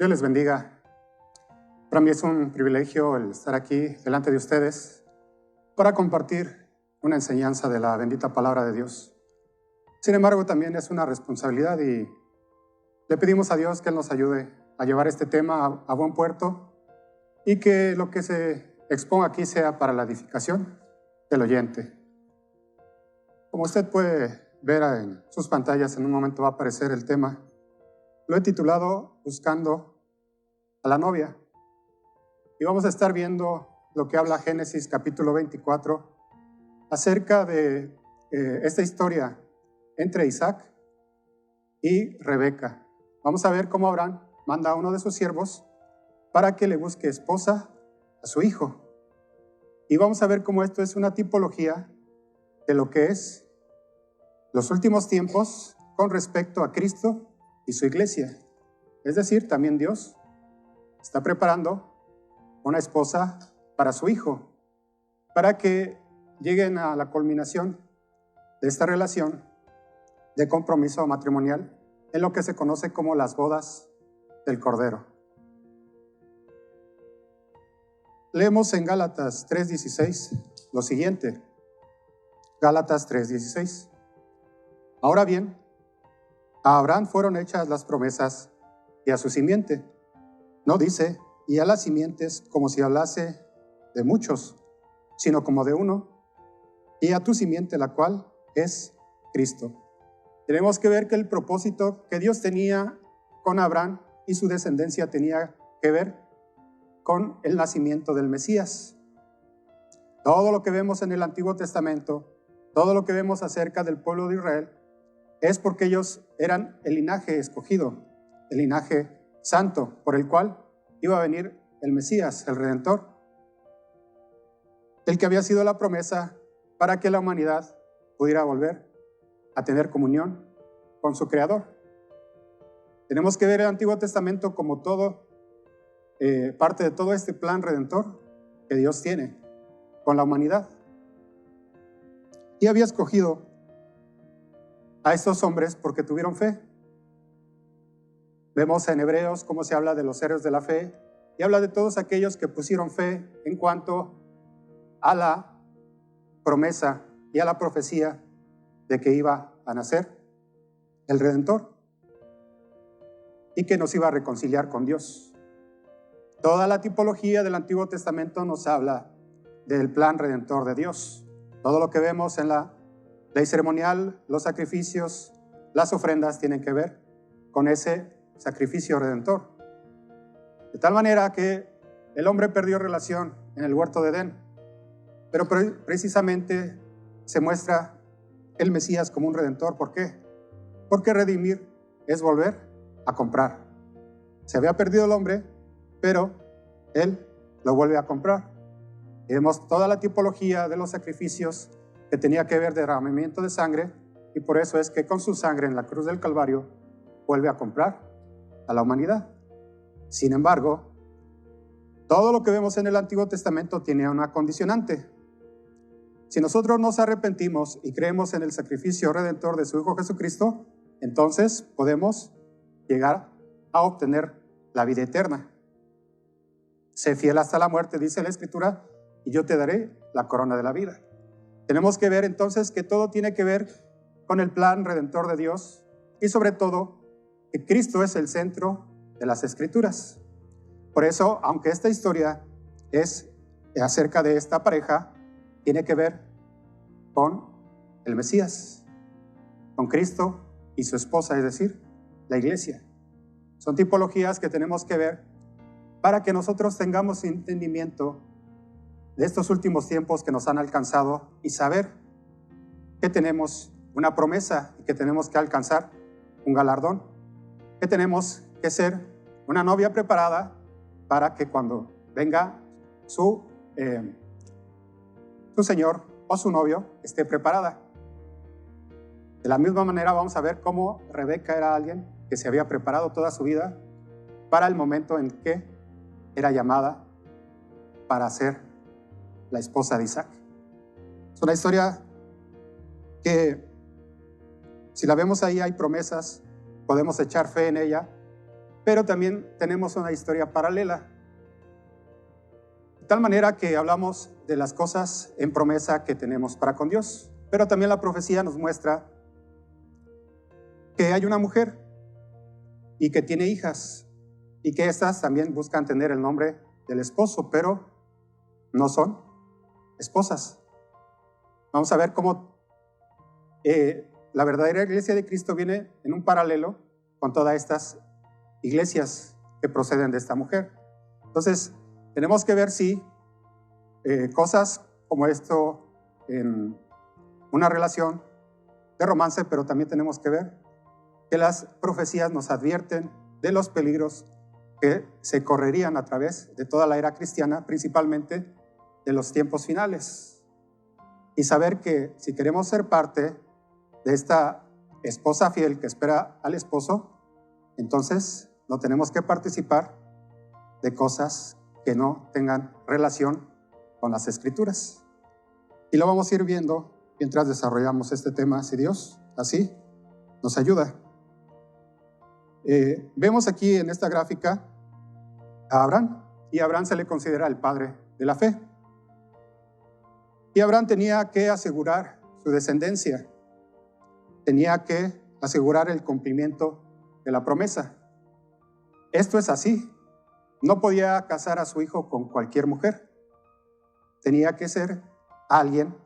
Dios les bendiga. Para mí es un privilegio el estar aquí delante de ustedes para compartir una enseñanza de la bendita palabra de Dios. Sin embargo, también es una responsabilidad y le pedimos a Dios que Él nos ayude a llevar este tema a buen puerto y que lo que se exponga aquí sea para la edificación del oyente. Como usted puede ver en sus pantallas, en un momento va a aparecer el tema. Lo he titulado Buscando a la novia. Y vamos a estar viendo lo que habla Génesis capítulo 24 acerca de esta historia entre Isaac y Rebeca. Vamos a ver cómo Abraham manda a uno de sus siervos para que le busque esposa a su hijo. Y vamos a ver cómo esto es una tipología de lo que es los últimos tiempos con respecto a Cristo y su iglesia. Es decir, también Dios está preparando una esposa para su hijo, para que lleguen a la culminación de esta relación de compromiso matrimonial en lo que se conoce como las bodas del Cordero. Leemos en Gálatas 3:16 lo siguiente. Gálatas 3:16. Ahora bien, a Abraham fueron hechas las promesas y a su simiente. No dice, y a las simientes como si hablase de muchos, sino como de uno, y a tu simiente, la cual es Cristo. Tenemos que ver que el propósito que Dios tenía con Abraham y su descendencia tenía que ver con el nacimiento del Mesías. Todo lo que vemos en el Antiguo Testamento, todo lo que vemos acerca del pueblo de Israel, es porque ellos eran el linaje escogido, el linaje santo, por el cual iba a venir el Mesías, el Redentor, el que había sido la promesa para que la humanidad pudiera volver a tener comunión con su Creador. Tenemos que ver el Antiguo Testamento como todo, parte de todo este plan redentor que Dios tiene con la humanidad. Y había escogido a estos hombres porque tuvieron fe. Vemos en Hebreos cómo se habla de los héroes de la fe y habla de todos aquellos que pusieron fe en cuanto a la promesa y a la profecía de que iba a nacer el Redentor y que nos iba a reconciliar con Dios. Toda la tipología del Antiguo Testamento nos habla del plan redentor de Dios. Todo lo que vemos en la ley ceremonial, los sacrificios, las ofrendas tienen que ver con ese sacrificio redentor. De tal manera que el hombre perdió relación en el huerto de Edén, pero precisamente se muestra el Mesías como un redentor. ¿Por qué? Porque redimir es volver a comprar. Se había perdido el hombre, pero Él lo vuelve a comprar. Y vemos toda la tipología de los sacrificios que tenía que ver derramamiento de sangre, y por eso es que con su sangre en la cruz del Calvario vuelve a comprar a la humanidad. Sin embargo, todo lo que vemos en el Antiguo Testamento tiene una condicionante. Si nosotros nos arrepentimos y creemos en el sacrificio redentor de su Hijo Jesucristo, entonces podemos llegar a obtener la vida eterna. Sé fiel hasta la muerte, dice la Escritura, y yo te daré la corona de la vida. Tenemos que ver entonces que todo tiene que ver con el plan redentor de Dios y sobre todo que Cristo es el centro de las Escrituras. Por eso, aunque esta historia es acerca de esta pareja, tiene que ver con el Mesías, con Cristo y su esposa, es decir, la iglesia. Son tipologías que tenemos que ver para que nosotros tengamos entendimiento de estos últimos tiempos que nos han alcanzado y saber que tenemos una promesa y que tenemos que alcanzar un galardón, que tenemos que ser una novia preparada para que cuando venga su señor o su novio esté preparada. De la misma manera vamos a ver cómo Rebeca era alguien que se había preparado toda su vida para el momento en que era llamada para ser la esposa de Isaac. Es una historia que, si la vemos ahí, hay promesas, podemos echar fe en ella, pero también tenemos una historia paralela. De tal manera que hablamos de las cosas en promesa que tenemos para con Dios, pero también la profecía nos muestra que hay una mujer y que tiene hijas y que éstas también buscan tener el nombre del esposo, pero no son esposas. Vamos a ver cómo la verdadera iglesia de Cristo viene en un paralelo con todas estas iglesias que proceden de esta mujer. Entonces, tenemos que ver si cosas como esto en una relación de romance, pero también tenemos que ver que las profecías nos advierten de los peligros que se correrían a través de toda la era cristiana, principalmente de los tiempos finales. Y saber que si queremos ser parte de esta esposa fiel que espera al esposo, entonces no tenemos que participar de cosas que no tengan relación con las Escrituras. Y lo vamos a ir viendo mientras desarrollamos este tema, si Dios así nos ayuda. Vemos aquí en esta gráfica a Abraham, y a Abraham se le considera el padre de la fe. Y Abraham tenía que asegurar su descendencia, tenía que asegurar el cumplimiento de la promesa. Esto es así, no podía casar a su hijo con cualquier mujer, tenía que ser alguien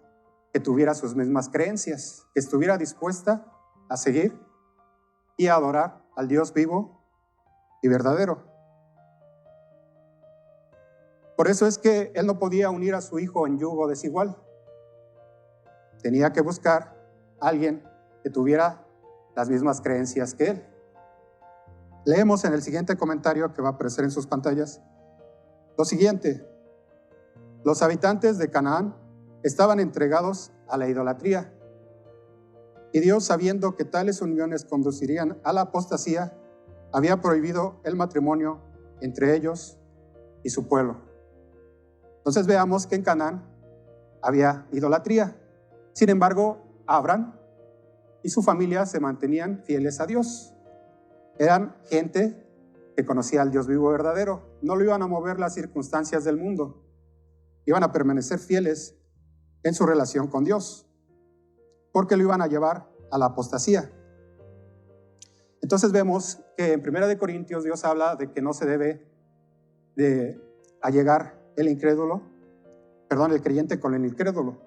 que tuviera sus mismas creencias, que estuviera dispuesta a seguir y a adorar al Dios vivo y verdadero. Por eso es que él no podía unir a su hijo en yugo desigual. Tenía que buscar a alguien que tuviera las mismas creencias que él. Leemos en el siguiente comentario que va a aparecer en sus pantallas lo siguiente: los habitantes de Canaán estaban entregados a la idolatría, y Dios, sabiendo que tales uniones conducirían a la apostasía, había prohibido el matrimonio entre ellos y su pueblo. Entonces veamos que en Canaán había idolatría. Sin embargo, Abraham y su familia se mantenían fieles a Dios. Eran gente que conocía al Dios vivo verdadero. No lo iban a mover las circunstancias del mundo. Iban a permanecer fieles en su relación con Dios, porque lo iban a llevar a la apostasía. Entonces vemos que en 1 Corintios Dios habla de que no se debe de allegar el creyente con el incrédulo.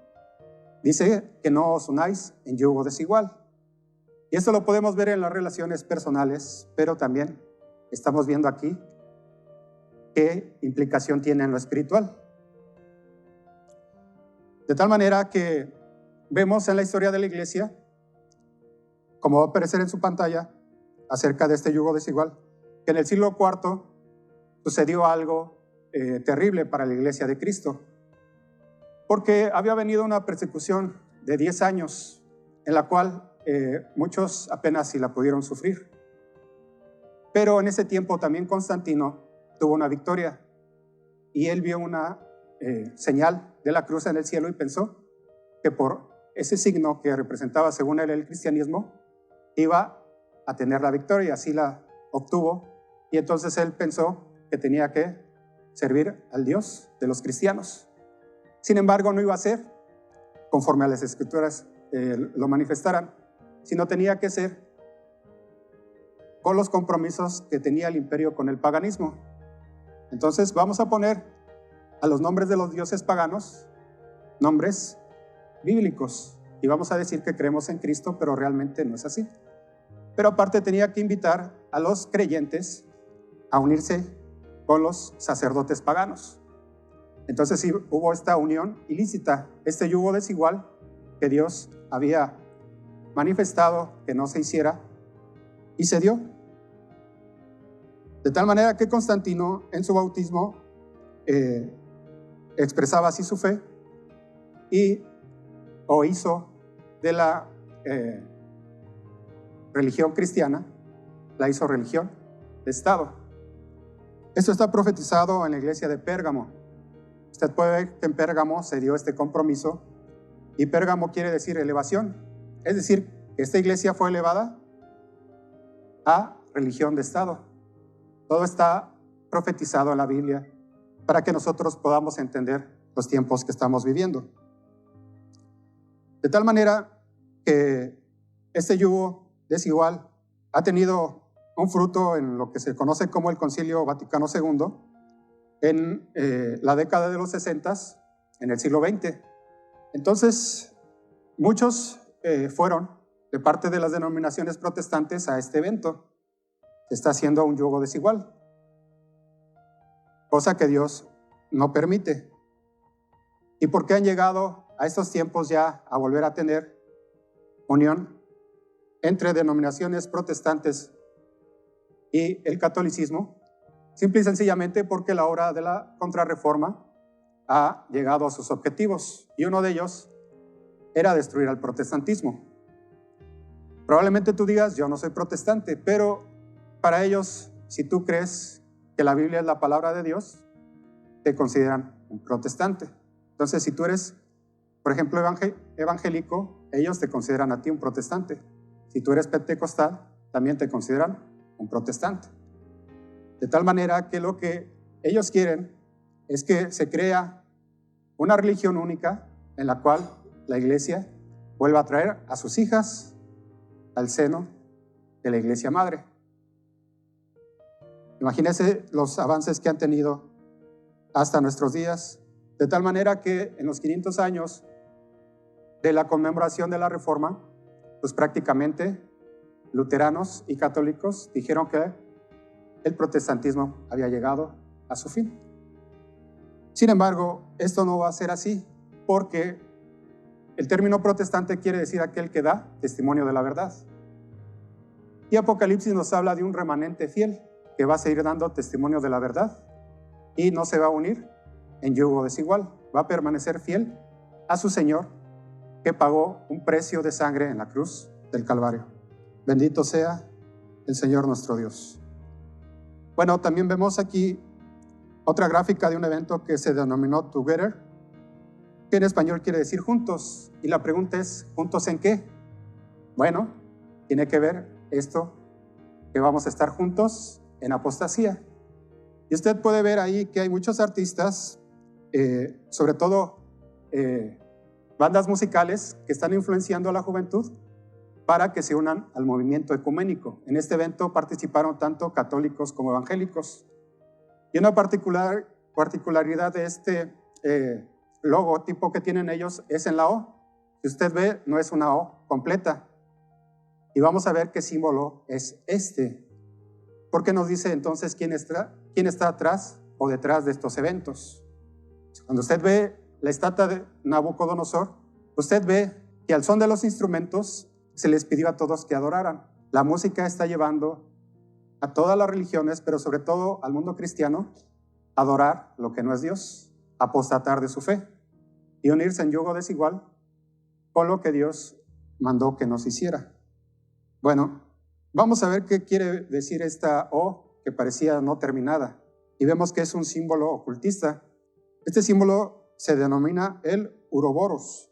Dice que no os unáis en yugo desigual. Y esto lo podemos ver en las relaciones personales, pero también estamos viendo aquí qué implicación tiene en lo espiritual. De tal manera que vemos en la historia de la iglesia, como va a aparecer en su pantalla, acerca de este yugo desigual, que en el siglo IV sucedió algo terrible para la iglesia de Cristo, porque había venido una persecución de 10 años, en la cual muchos apenas si la pudieron sufrir. Pero en ese tiempo también Constantino tuvo una victoria, y él vio una señal de la cruz en el cielo y pensó que por ese signo que representaba, según él, el cristianismo, iba a tener la victoria, y así la obtuvo. Y entonces él pensó que tenía que servir al Dios de los cristianos. Sin embargo, no iba a ser conforme a las Escrituras lo manifestaran, sino tenía que ser con los compromisos que tenía el imperio con el paganismo. Entonces vamos a poner a los nombres de los dioses paganos nombres bíblicos, y vamos a decir que creemos en Cristo, pero realmente no es así. Pero aparte tenía que invitar a los creyentes a unirse con los sacerdotes paganos. Entonces sí, hubo esta unión ilícita, este yugo desigual que Dios había manifestado que no se hiciera, y se dio. De tal manera que Constantino, en su bautismo, expresaba así su fe, o hizo de la religión cristiana, la hizo religión de Estado. Esto está profetizado en la iglesia de Pérgamo. Usted puede ver que en Pérgamo se dio este compromiso, y Pérgamo quiere decir elevación, es decir, que esta iglesia fue elevada a religión de Estado. Todo está profetizado en la Biblia para que nosotros podamos entender los tiempos que estamos viviendo. De tal manera que este yugo desigual ha tenido un fruto en lo que se conoce como el Concilio Vaticano II en la década de los 60, en el siglo XX. Entonces, muchos fueron de parte de las denominaciones protestantes a este evento. Se está haciendo un yugo desigual, cosa que Dios no permite. ¿Y por qué han llegado a estos tiempos ya a volver a tener unión entre denominaciones protestantes y el catolicismo? Simple y sencillamente porque la obra de la Contrarreforma ha llegado a sus objetivos, y uno de ellos era destruir al protestantismo. Probablemente tú digas, yo no soy protestante, pero para ellos, si tú crees que la Biblia es la palabra de Dios, te consideran un protestante. Entonces, si tú eres, por ejemplo, evangélico, ellos te consideran a ti un protestante. Si tú eres pentecostal, también te consideran un protestante. De tal manera que lo que ellos quieren es que se crea una religión única en la cual la iglesia vuelva a traer a sus hijas al seno de la iglesia madre. Imagínense los avances que han tenido hasta nuestros días, de tal manera que en los 500 años de la conmemoración de la Reforma, pues prácticamente luteranos y católicos dijeron que el protestantismo había llegado a su fin. Sin embargo, esto no va a ser así, porque el término protestante quiere decir aquel que da testimonio de la verdad. Y Apocalipsis nos habla de un remanente fiel que va a seguir dando testimonio de la verdad y no se va a unir en yugo desigual, va a permanecer fiel a su Señor, que pagó un precio de sangre en la cruz del Calvario. Bendito sea el Señor nuestro Dios. Bueno, también vemos aquí otra gráfica de un evento que se denominó Together, que en español quiere decir juntos. Y la pregunta es, ¿juntos en qué? Bueno, tiene que ver esto, que vamos a estar juntos en apostasía. Y usted puede ver ahí que hay muchos artistas, sobre todo bandas musicales que están influenciando a la juventud para que se unan al movimiento ecuménico. En este evento participaron tanto católicos como evangélicos. Y una particularidad de este logotipo que tienen ellos es en la O. Si usted ve, no es una O completa. Y vamos a ver qué símbolo es este. Porque nos dice entonces quién está atrás o detrás de estos eventos. Cuando usted ve la estatua de Nabucodonosor, usted ve que al son de los instrumentos se les pidió a todos que adoraran. La música está llevando a todas las religiones, pero sobre todo al mundo cristiano, a adorar lo que no es Dios, apostatar de su fe y unirse en yugo desigual con lo que Dios mandó que nos hiciera. Bueno, vamos a ver qué quiere decir esta O que parecía no terminada, y vemos que es un símbolo ocultista. Este símbolo se denomina el Uroboros.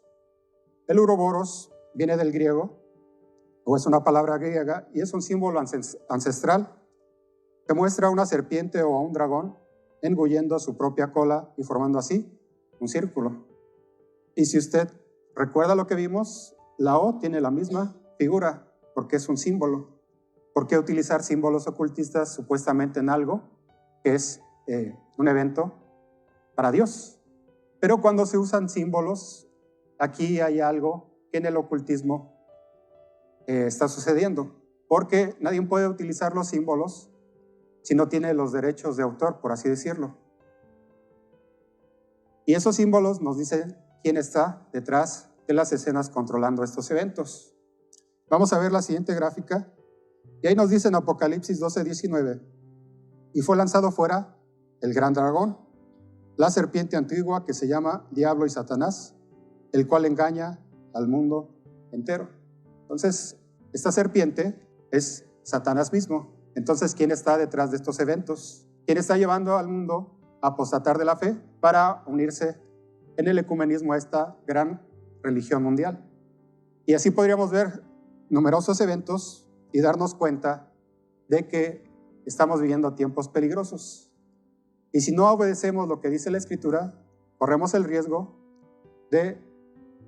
El Uroboros viene del griego, o es una palabra griega, y es un símbolo ancestral que muestra una serpiente o a un dragón engullendo su propia cola y formando así un círculo. Y si usted recuerda lo que vimos, la O tiene la misma figura porque es un símbolo. ¿Por qué utilizar símbolos ocultistas supuestamente en algo que es un evento para Dios? Pero cuando se usan símbolos, aquí hay algo que en el ocultismo está sucediendo, porque nadie puede utilizar los símbolos si no tiene los derechos de autor, por así decirlo. Y esos símbolos nos dicen quién está detrás de las escenas controlando estos eventos. Vamos a ver la siguiente gráfica, y ahí nos dice en Apocalipsis 12:19, y fue lanzado fuera el gran dragón, la serpiente antigua que se llama Diablo y Satanás, el cual engaña al mundo entero. Entonces, esta serpiente es Satanás mismo. Entonces, ¿quién está detrás de estos eventos? ¿Quién está llevando al mundo a apostatar de la fe para unirse en el ecumenismo a esta gran religión mundial? Y así podríamos ver numerosos eventos y darnos cuenta de que estamos viviendo tiempos peligrosos. Y si no obedecemos lo que dice la Escritura, corremos el riesgo de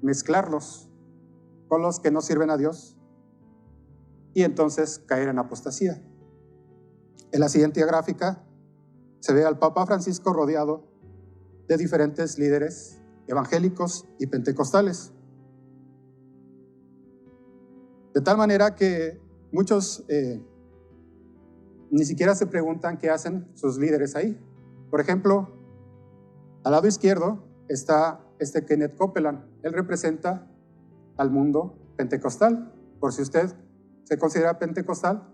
mezclarlos con los que no sirven a Dios y entonces caer en apostasía. En la siguiente gráfica se ve al Papa Francisco rodeado de diferentes líderes evangélicos y pentecostales. De tal manera que muchos ni siquiera se preguntan qué hacen sus líderes ahí. Por ejemplo, al lado izquierdo está Kenneth Copeland. Él representa al mundo pentecostal. Por si usted se considera pentecostal,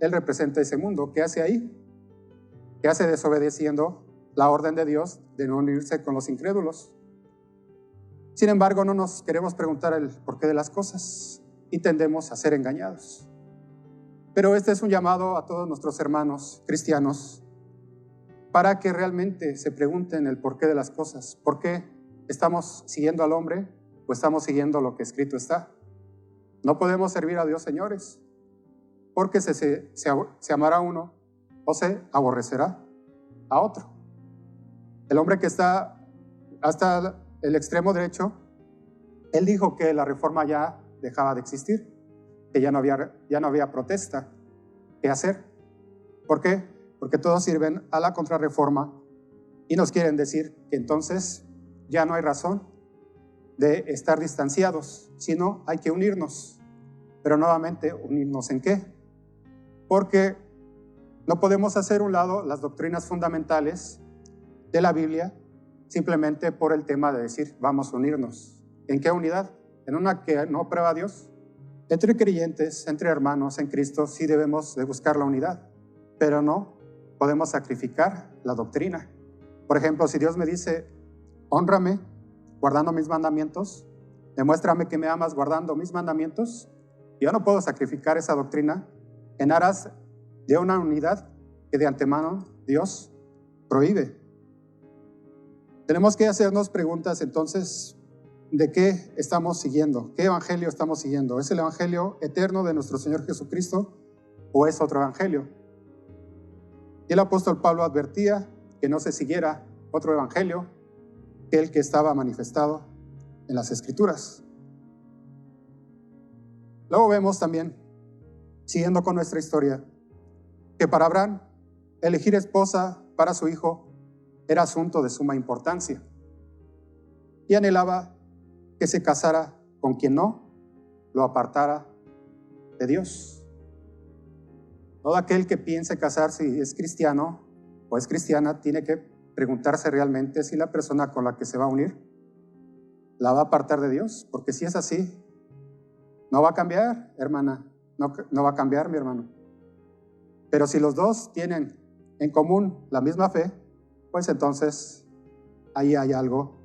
él representa ese mundo. ¿Qué hace ahí? ¿Qué hace desobedeciendo la orden de Dios de no unirse con los incrédulos? Sin embargo, no nos queremos preguntar el porqué de las cosas y tendemos a ser engañados. Pero este es un llamado a todos nuestros hermanos cristianos para que realmente se pregunten el porqué de las cosas. ¿Por qué estamos siguiendo al hombre o estamos siguiendo lo que escrito está? No podemos servir a Dios, señores, porque se amará a uno o se aborrecerá a otro. El hombre que está hasta el extremo derecho, él dijo que la reforma ya dejaba de existir, que ya no había protesta que hacer. ¿Por qué? Porque todos sirven a la contrarreforma y nos quieren decir que entonces ya no hay razón de estar distanciados, sino hay que unirnos. Pero nuevamente, ¿unirnos en qué? Porque no podemos hacer a un lado las doctrinas fundamentales de la Biblia simplemente por el tema de decir vamos a unirnos. ¿En qué unidad? En una que no aprueba a Dios. Entre creyentes, entre hermanos en Cristo, sí debemos de buscar la unidad, pero no podemos sacrificar la doctrina. Por ejemplo, si Dios me dice, hónrame guardando mis mandamientos, demuéstrame que me amas guardando mis mandamientos, yo no puedo sacrificar esa doctrina en aras de una unidad que de antemano Dios prohíbe. Tenemos que hacernos preguntas entonces de qué estamos siguiendo, qué evangelio estamos siguiendo. ¿Es el evangelio eterno de nuestro Señor Jesucristo o es otro evangelio? Y el apóstol Pablo advertía que no se siguiera otro evangelio que el que estaba manifestado en las Escrituras. Luego vemos también, siguiendo con nuestra historia, que para Abraham elegir esposa para su hijo era asunto de suma importancia y anhelaba que se casara con quien no lo apartara de Dios. Todo aquel que piense casarse y es cristiano o es cristiana tiene que preguntarse realmente si la persona con la que se va a unir la va a apartar de Dios, porque si es así, no va a cambiar, hermana, no va a cambiar, mi hermano. Pero si los dos tienen en común la misma fe, pues entonces ahí hay algo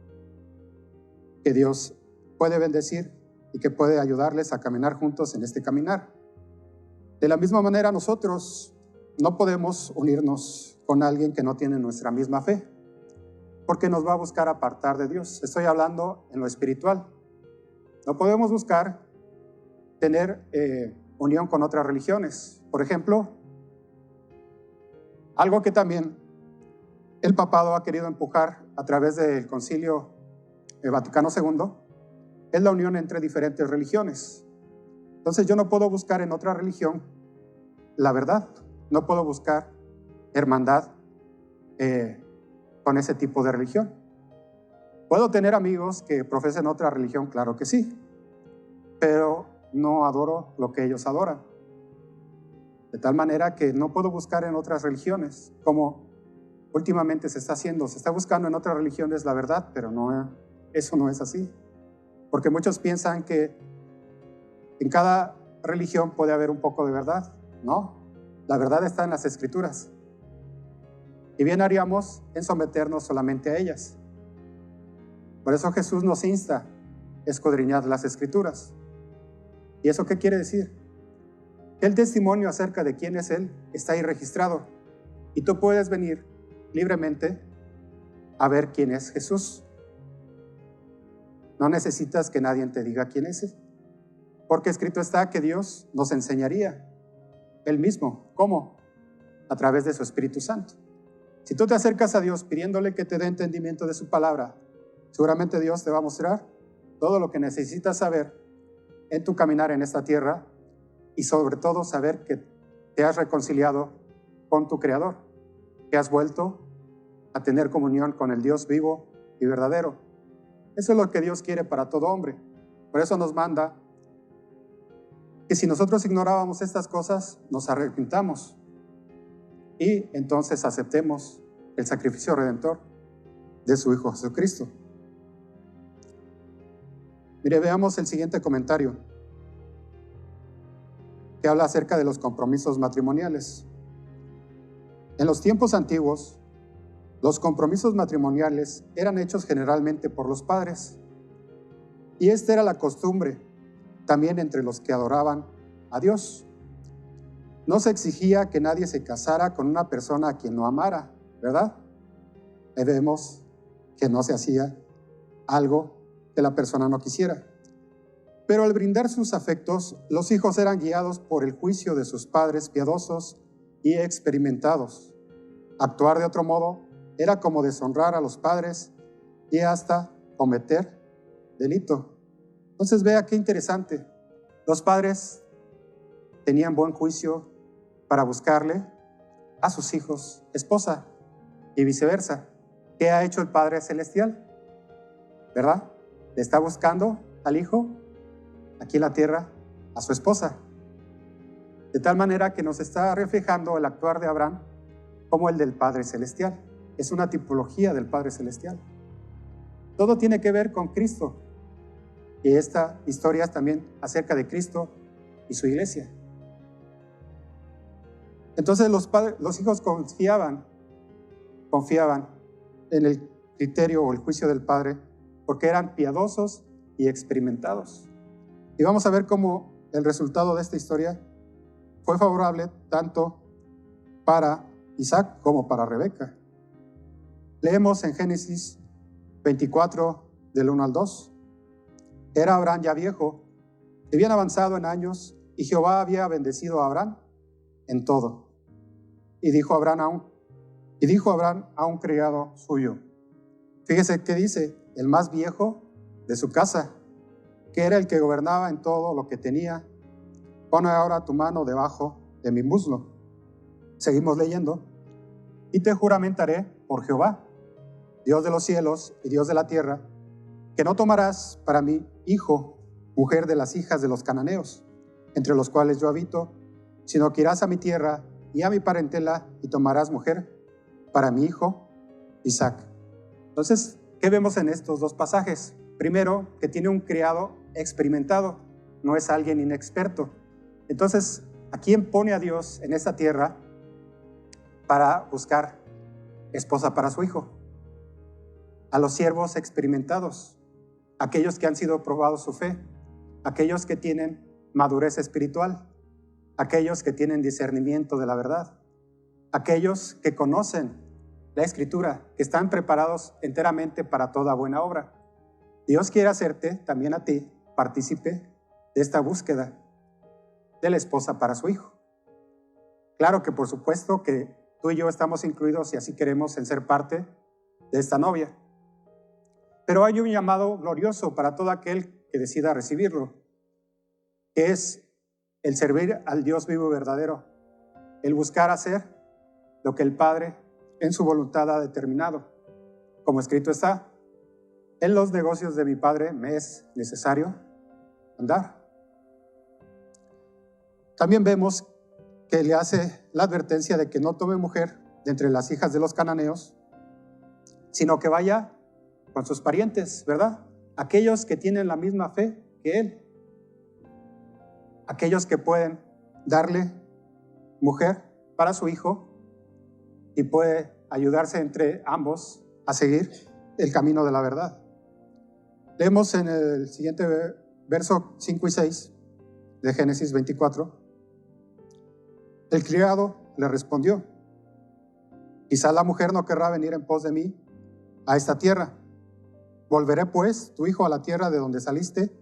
que Dios puede bendecir y que puede ayudarles a caminar juntos en este caminar. De la misma manera, nosotros no podemos unirnos con alguien que no tiene nuestra misma fe, porque nos va a buscar apartar de Dios. Estoy hablando en lo espiritual. No podemos buscar tener unión con otras religiones. Por ejemplo, algo que también el papado ha querido empujar a través del Concilio Vaticano II es la unión entre diferentes religiones. Entonces yo no puedo buscar en otra religión la verdad, no puedo buscar hermandad con ese tipo de religión. ¿Puedo tener amigos que profesen otra religión? Claro que sí, pero no adoro lo que ellos adoran. De tal manera que no puedo buscar en otras religiones, como últimamente se está haciendo. Se está buscando en otras religiones la verdad, pero eso no es así. Porque muchos piensan que en cada religión puede haber un poco de verdad. No, la verdad está en las Escrituras. Y bien haríamos en someternos solamente a ellas. Por eso Jesús nos insta a escudriñar las Escrituras. ¿Y eso qué quiere decir? El testimonio acerca de quién es Él está ahí registrado. Y tú puedes venir libremente a ver quién es Jesús. No necesitas que nadie te diga quién es Él, porque escrito está que Dios nos enseñaría Él mismo. ¿Cómo? a través de su Espíritu Santo. Si tú te acercas a Dios pidiéndole que te dé entendimiento de su palabra, seguramente Dios te va a mostrar todo lo que necesitas saber en tu caminar en esta tierra y sobre todo saber que te has reconciliado con tu Creador, que has vuelto a tener comunión con el Dios vivo y verdadero. Eso es lo que Dios quiere para todo hombre. Por eso nos manda que si nosotros ignorábamos estas cosas, nos arrepintamos y entonces aceptemos el sacrificio redentor de su Hijo Jesucristo. Mire, veamos el siguiente comentario que habla acerca de los compromisos matrimoniales. En los tiempos antiguos, los compromisos matrimoniales eran hechos generalmente por los padres, y esta era la costumbre también entre los que adoraban a Dios. No se exigía que nadie se casara con una persona a quien no amara, ¿verdad? Ahí vemos que no se hacía algo que la persona no quisiera. Pero al brindar sus afectos, los hijos eran guiados por el juicio de sus padres piadosos y experimentados. Actuar de otro modo era como deshonrar a los padres y hasta cometer delito. Entonces vea qué interesante. Los padres tenían buen juicio para buscarle a sus hijos esposa y viceversa. ¿Qué ha hecho el Padre Celestial? ¿Verdad? Le está buscando al hijo aquí en la tierra a su esposa. De tal manera que nos está reflejando el actuar de Abraham como el del Padre Celestial. Es una tipología del Padre Celestial. Todo tiene que ver con Cristo. Y esta historia es también acerca de Cristo y su iglesia. Entonces los hijos confiaban en el criterio o el juicio del Padre porque eran piadosos y experimentados. Y vamos a ver cómo el resultado de esta historia fue favorable tanto para Isaac como para Rebeca. Leemos en Génesis 24, del 1 al 2. Era Abraham ya viejo, y bien avanzado en años, y Jehová había bendecido a Abraham en todo. Y dijo Abraham a un criado suyo. Fíjese qué dice, el más viejo de su casa, que era el que gobernaba en todo lo que tenía. Pon ahora tu mano debajo de mi muslo. Seguimos leyendo. Y te juramentaré por Jehová, Dios de los cielos y Dios de la tierra, que no tomarás para mí hijo, mujer de las hijas de los cananeos, entre los cuales yo habito, sino que irás a mi tierra y a mi parentela y tomarás mujer para mi hijo Isaac. Entonces, ¿qué vemos en estos dos pasajes? Primero, que tiene un criado experimentado, no es alguien inexperto. Entonces, ¿a quién pone a Dios en esta tierra para buscar esposa para su hijo? A los siervos experimentados, aquellos que han sido probados su fe, aquellos que tienen madurez espiritual, aquellos que tienen discernimiento de la verdad, aquellos que conocen la Escritura, que están preparados enteramente para toda buena obra. Dios quiere hacerte, también a ti, partícipe de esta búsqueda de la esposa para su hijo. Claro que por supuesto que tú y yo estamos incluidos, si así queremos, en ser parte de esta novia. Pero hay un llamado glorioso para todo aquel que decida recibirlo, que es el servir al Dios vivo y verdadero, el buscar hacer lo que el Padre en su voluntad ha determinado. Como escrito está, en los negocios de mi Padre me es necesario andar. También vemos que le hace la advertencia de que no tome mujer de entre las hijas de los cananeos, sino que vaya con sus parientes, ¿verdad? Aquellos que tienen la misma fe que él. Aquellos que pueden darle mujer para su hijo y puede ayudarse entre ambos a seguir el camino de la verdad. Leemos en el siguiente verso 5 y 6 de Génesis 24. El criado le respondió: quizá la mujer no querrá venir en pos de mí a esta tierra. Volveré pues tu hijo a la tierra de donde saliste.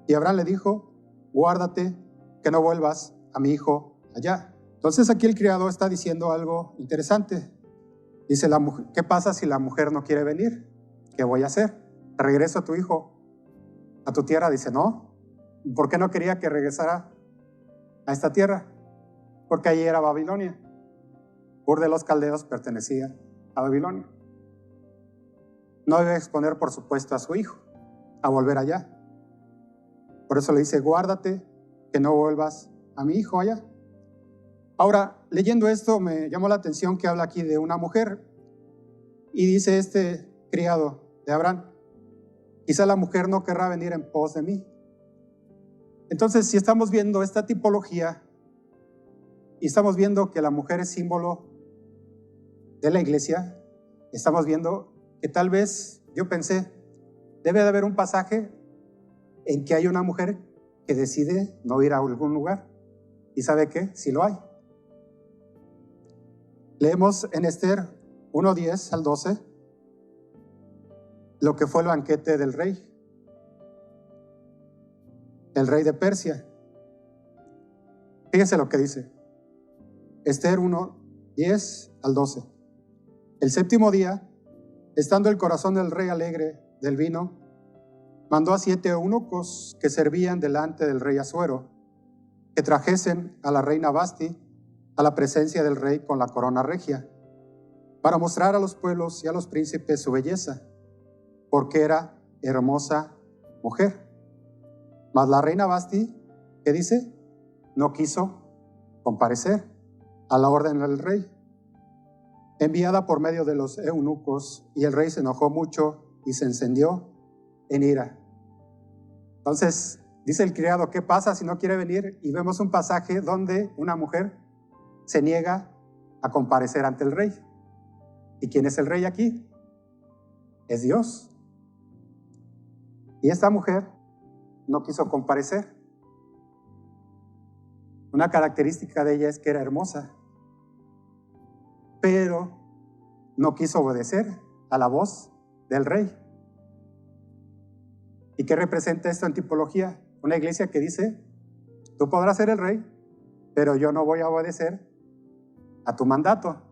Y Abraham le dijo: guárdate que no vuelvas a mi hijo allá. Entonces aquí el criado está diciendo algo interesante. Dice, ¿qué pasa si la mujer no quiere venir? ¿Qué voy a hacer? ¿Regreso a tu hijo a tu tierra? Dice, no. ¿Por qué no quería que regresara a esta tierra? Porque allí era Babilonia. Ur de los Caldeos pertenecía a Babilonia. No iba a exponer, por supuesto, a su hijo a volver allá. Por eso le dice, guárdate que no vuelvas a mi hijo allá. Ahora, leyendo esto, me llamó la atención que habla aquí de una mujer. Y dice este criado de Abraham, quizá la mujer no querrá venir en pos de mí. Entonces, si estamos viendo esta tipología y estamos viendo que la mujer es símbolo de la iglesia, estamos viendo que tal vez, yo pensé, debe de haber un pasaje en que hay una mujer que decide no ir a algún lugar. ¿Y sabe qué? Sí lo hay. Leemos en Esther 1:10 al 12 lo que fue el banquete del rey de Persia. Fíjese lo que dice. Esther 1:10 al 12. El séptimo día, estando el corazón del rey alegre del vino, mandó a 7 eunucos que servían delante del rey Asuero, que trajesen a la reina Vasti a la presencia del rey con la corona regia, para mostrar a los pueblos y a los príncipes su belleza, porque era hermosa mujer. Mas la reina Vasti, ¿qué dice? No quiso comparecer a la orden del rey, enviada por medio de los eunucos, y el rey se enojó mucho y se encendió en ira. Entonces, dice el criado, ¿qué pasa si no quiere venir? Y vemos un pasaje donde una mujer se niega a comparecer ante el rey. ¿Y quién es el rey aquí? Es Dios. Y esta mujer no quiso comparecer. Una característica de ella es que era hermosa, pero no quiso obedecer a la voz del rey. ¿Y qué representa esto en tipología? Una iglesia que dice, tú podrás ser el rey, pero yo no voy a obedecer a tu mandato.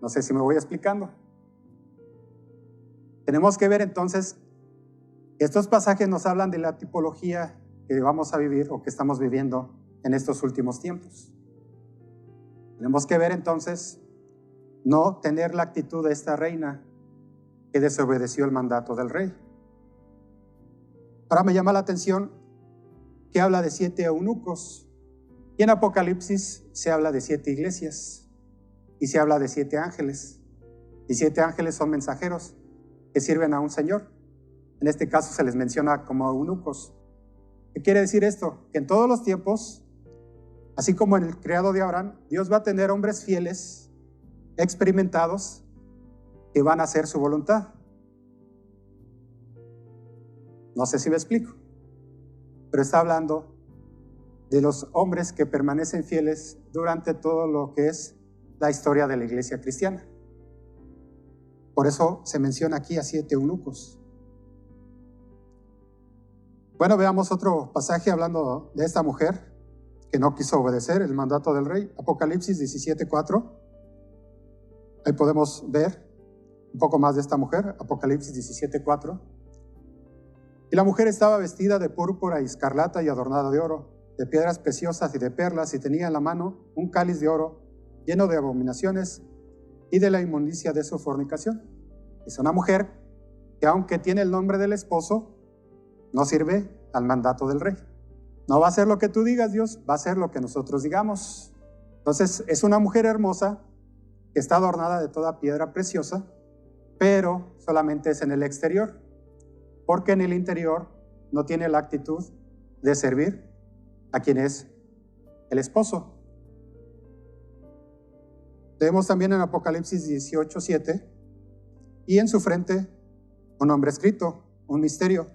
No sé si me voy explicando. Tenemos que ver entonces, estos pasajes nos hablan de la tipología que vamos a vivir o que estamos viviendo en estos últimos tiempos. Tenemos que ver entonces, no tener la actitud de esta reina que desobedeció el mandato del rey. Ahora me llama la atención que habla de 7 eunucos. Y en Apocalipsis se habla de 7 iglesias. Y se habla de 7 ángeles. Y 7 ángeles son mensajeros que sirven a un Señor. En este caso se les menciona como eunucos. ¿Qué quiere decir esto? Que en todos los tiempos, así como en el criado de Abraham, Dios va a tener hombres fieles, experimentados, que van a hacer su voluntad. No sé si me explico, pero está hablando de los hombres que permanecen fieles durante todo lo que es la historia de la iglesia cristiana. Por eso se menciona aquí a 7 eunucos. Bueno, veamos otro pasaje hablando de esta mujer que no quiso obedecer el mandato del rey. Apocalipsis 17:4. Ahí podemos ver un poco más de esta mujer. Apocalipsis 17:4. Y la mujer estaba vestida de púrpura y escarlata y adornada de oro, de piedras preciosas y de perlas, y tenía en la mano un cáliz de oro lleno de abominaciones y de la inmundicia de su fornicación. Es una mujer que, aunque tiene el nombre del esposo, no sirve al mandato del rey. No va a hacer lo que tú digas, Dios, va a hacer lo que nosotros digamos. Entonces es una mujer hermosa que está adornada de toda piedra preciosa, pero solamente es en el exterior, porque en el interior no tiene la actitud de servir a quien es el esposo. Leemos también en Apocalipsis 18:7, y en su frente un nombre escrito, un misterio: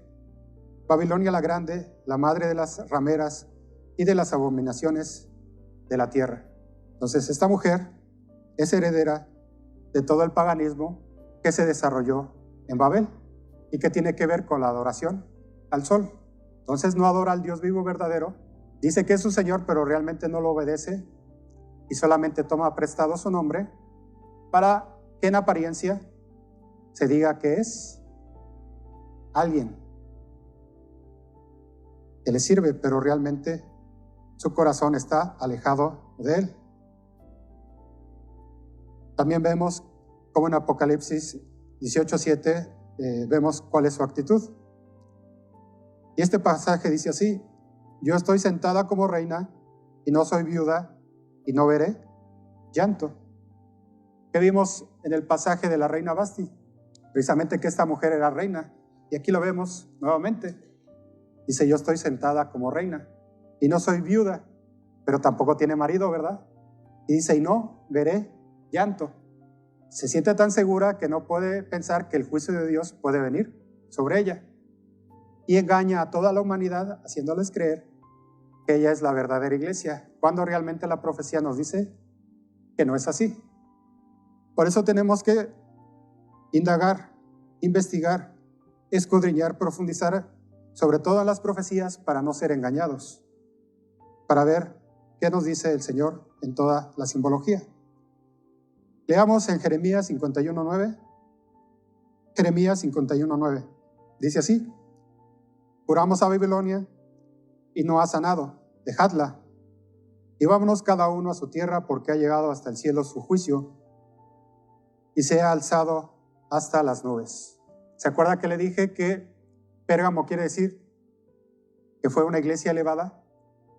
Babilonia la grande, la madre de las rameras y de las abominaciones de la tierra. Entonces esta mujer es heredera de todo el paganismo que se desarrolló en Babel y que tiene que ver con la adoración al sol. Entonces no adora al Dios vivo verdadero, Dice que es su Señor, pero realmente no lo obedece y solamente toma prestado su nombre para que en apariencia se diga que es alguien que le sirve, pero realmente su corazón está alejado de él. También vemos como en Apocalipsis 18:7 vemos cuál es su actitud. Y este pasaje dice así: yo estoy sentada como reina y no soy viuda y no veré llanto. ¿Qué vimos en el pasaje de la reina Vasti? Precisamente que esta mujer era reina, y aquí lo vemos nuevamente. Dice: yo estoy sentada como reina y no soy viuda, pero tampoco tiene marido, ¿verdad? Y dice: y no veré llanto. Se siente tan segura que no puede pensar que el juicio de Dios puede venir sobre ella, y engaña a toda la humanidad haciéndoles creer que ella es la verdadera iglesia, cuando realmente la profecía nos dice que no es así. Por eso tenemos que indagar, investigar, escudriñar, profundizar sobre todas las profecías para no ser engañados, para ver qué nos dice el Señor en toda la simbología. Leamos en Jeremías 51:9. Jeremías 51:9. Dice así: juramos a Babilonia y no ha sanado, dejadla, y vámonos cada uno a su tierra, porque ha llegado hasta el cielo su juicio y se ha alzado hasta las nubes. ¿Se acuerda que le dije que Pérgamo quiere decir que fue una iglesia elevada?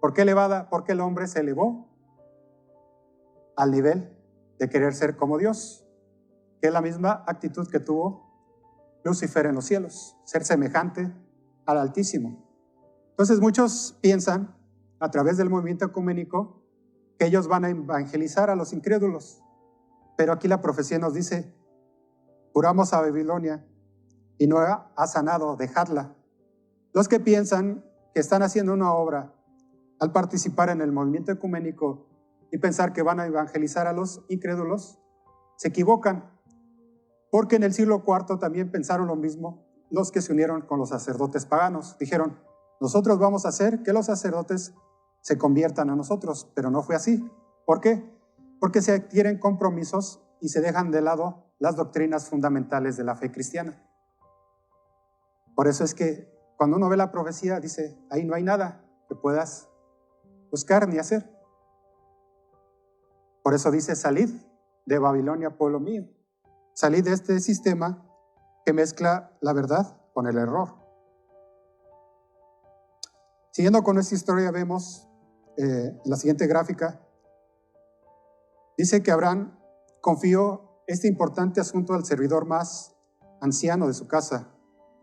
¿Por qué elevada? Porque el hombre se elevó al nivel de querer ser como Dios, que es la misma actitud que tuvo Lucifer en los cielos, ser semejante al Altísimo. Entonces muchos piensan, a través del movimiento ecuménico, que ellos van a evangelizar a los incrédulos, pero aquí la profecía nos dice: juramos a Babilonia y no ha sanado, dejadla. Los que piensan que están haciendo una obra al participar en el movimiento ecuménico y pensar que van a evangelizar a los incrédulos, se equivocan, porque en el siglo IV también pensaron lo mismo los que se unieron con los sacerdotes paganos. Dijeron: nosotros vamos a hacer que los sacerdotes se conviertan a nosotros, pero no fue así. ¿Por qué? Porque se adquieren compromisos y se dejan de lado las doctrinas fundamentales de la fe cristiana. Por eso es que cuando uno ve la profecía dice: ahí no hay nada que puedas buscar ni hacer. Por eso dice: salid de Babilonia, pueblo mío. Salid de este sistema que mezcla la verdad con el error. Siguiendo con esta historia, vemos la siguiente gráfica. Dice que Abraham confió este importante asunto al servidor más anciano de su casa,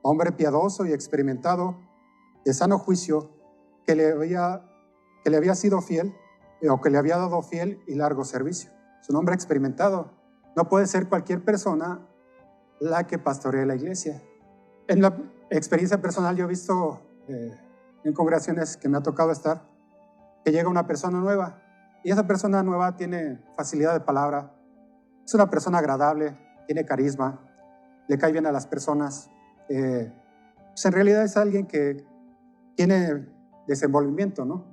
hombre piadoso y experimentado, de sano juicio, que le había sido fiel, o que le había dado fiel y largo servicio. Es un hombre experimentado. No puede ser cualquier persona la que pastoree la iglesia. En la experiencia personal yo he visto en congregaciones que me ha tocado estar, que llega una persona nueva, y esa persona nueva tiene facilidad de palabra, es una persona agradable, tiene carisma, le cae bien a las personas. Pues en realidad es alguien que tiene desenvolvimiento, ¿no?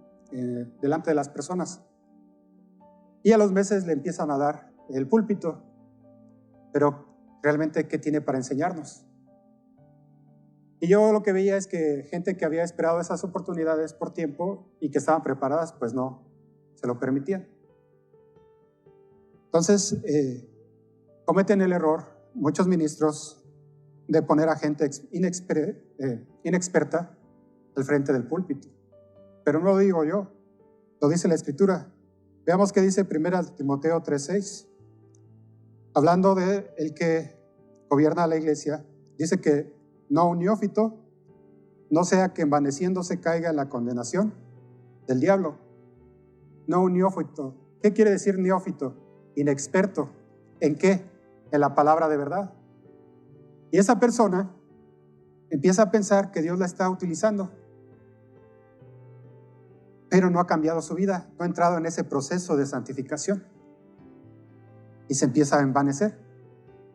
Delante de las personas. Y a los meses le empiezan a dar el púlpito, pero realmente ¿qué tiene para enseñarnos? Y yo lo que veía es que gente que había esperado esas oportunidades por tiempo y que estaban preparadas, pues no se lo permitían. Entonces cometen el error muchos ministros de poner a gente inexperta al frente del púlpito. Pero no lo digo yo, lo dice la Escritura. Veamos qué dice 1 Timoteo 3:6. Hablando de el que gobierna la iglesia, dice que no un neófito, no sea que envaneciéndose caiga en la condenación del diablo. No un neófito. ¿Qué quiere decir neófito? Inexperto. ¿En qué? En la palabra de verdad. Y esa persona empieza a pensar que Dios la está utilizando, pero no ha cambiado su vida, no ha entrado en ese proceso de santificación. Y se empieza a envanecer.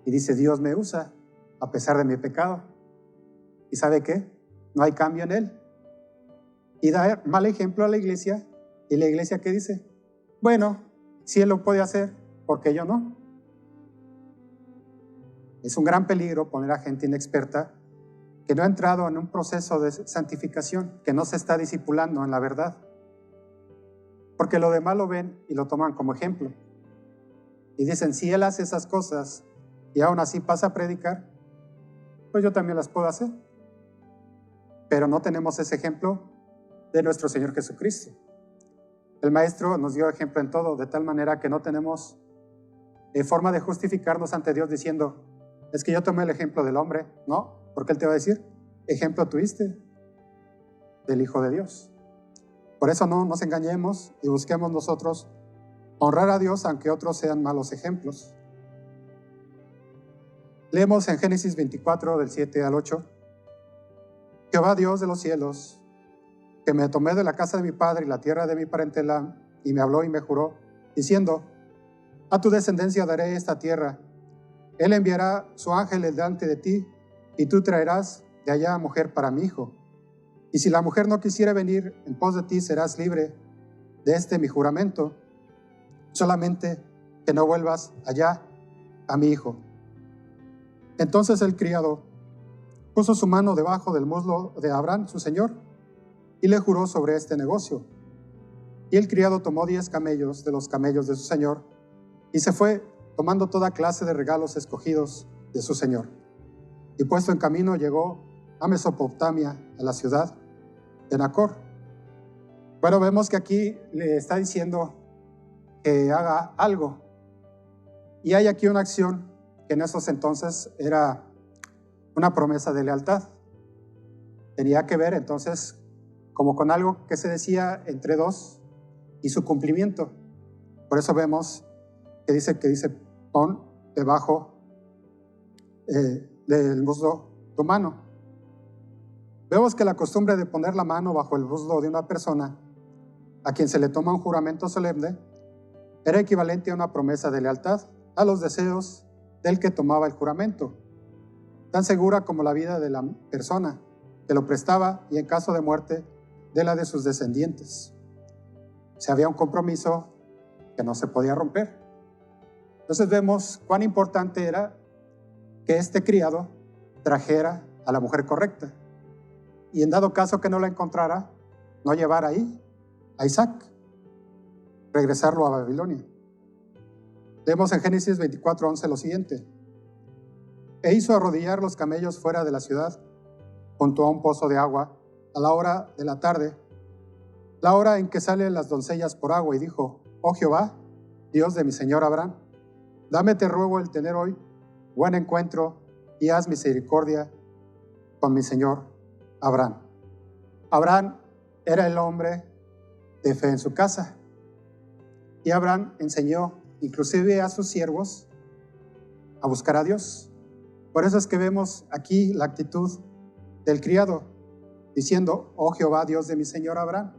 Y dice: Dios me usa a pesar de mi pecado. ¿Y sabe qué? No hay cambio en él. y da mal ejemplo a la iglesia. ¿Y la iglesia qué dice? Bueno, si él lo puede hacer, ¿por qué yo no? Es un gran peligro poner a gente inexperta que no ha entrado en un proceso de santificación, que no se está discipulando en la verdad. Porque lo demás lo ven y lo toman como ejemplo. Y dicen, si él hace esas cosas y aún así pasa a predicar, pues yo también las puedo hacer. Pero no tenemos ese ejemplo de nuestro Señor Jesucristo. El Maestro nos dio ejemplo en todo, de tal manera que no tenemos forma de justificarnos ante Dios diciendo, es que yo tomé el ejemplo del hombre. No, porque Él te va a decir, ejemplo tuviste del Hijo de Dios. Por eso no nos engañemos y busquemos nosotros honrar a Dios aunque otros sean malos ejemplos. Leemos en Génesis 24 del 7 al 8. Jehová Dios de los cielos, que me tomé de la casa de mi padre y la tierra de mi parentela, y me habló y me juró, diciendo, a tu descendencia daré esta tierra. Él enviará su ángel delante de ti, y tú traerás de allá mujer para mi hijo. Y si la mujer no quisiere venir en pos de ti, serás libre de este mi juramento, solamente que no vuelvas allá a mi hijo. Entonces el criado puso su mano debajo del muslo de Abraham, su señor, y le juró sobre este negocio. Y el criado tomó 10 camellos de los camellos de su señor, y se fue tomando toda clase de regalos escogidos de su señor. Y puesto en camino llegó a Mesopotamia, a la ciudad de Nacor. Bueno, vemos que aquí le está diciendo que haga algo. Y hay aquí una acción que en esos entonces era una promesa de lealtad. Tenía que ver entonces como con algo que se decía entre dos y su cumplimiento. Por eso vemos que dice pon debajo del muslo tu mano. Vemos que la costumbre de poner la mano bajo el muslo de una persona a quien se le toma un juramento solemne era equivalente a una promesa de lealtad a los deseos del que tomaba el juramento, tan segura como la vida de la persona que lo prestaba y en caso de muerte de la de sus descendientes. Si había un compromiso que no se podía romper. Entonces vemos cuán importante era que este criado trajera a la mujer correcta y en dado caso que no la encontrara, no llevar ahí a Isaac, regresarlo a Babilonia. Vemos en Génesis 24:11 lo siguiente: e hizo arrodillar los camellos fuera de la ciudad, junto a un pozo de agua, a la hora de la tarde, la hora en que salen las doncellas por agua, y dijo: oh Jehová, Dios de mi señor Abraham, dame te ruego el tener hoy buen encuentro y haz misericordia con mi señor Abraham. Abraham era el hombre de fe en su casa, y Abraham enseñó inclusive a sus siervos a buscar a Dios. Por eso es que vemos aquí la actitud del criado, diciendo: oh Jehová, Dios de mi señor Abraham,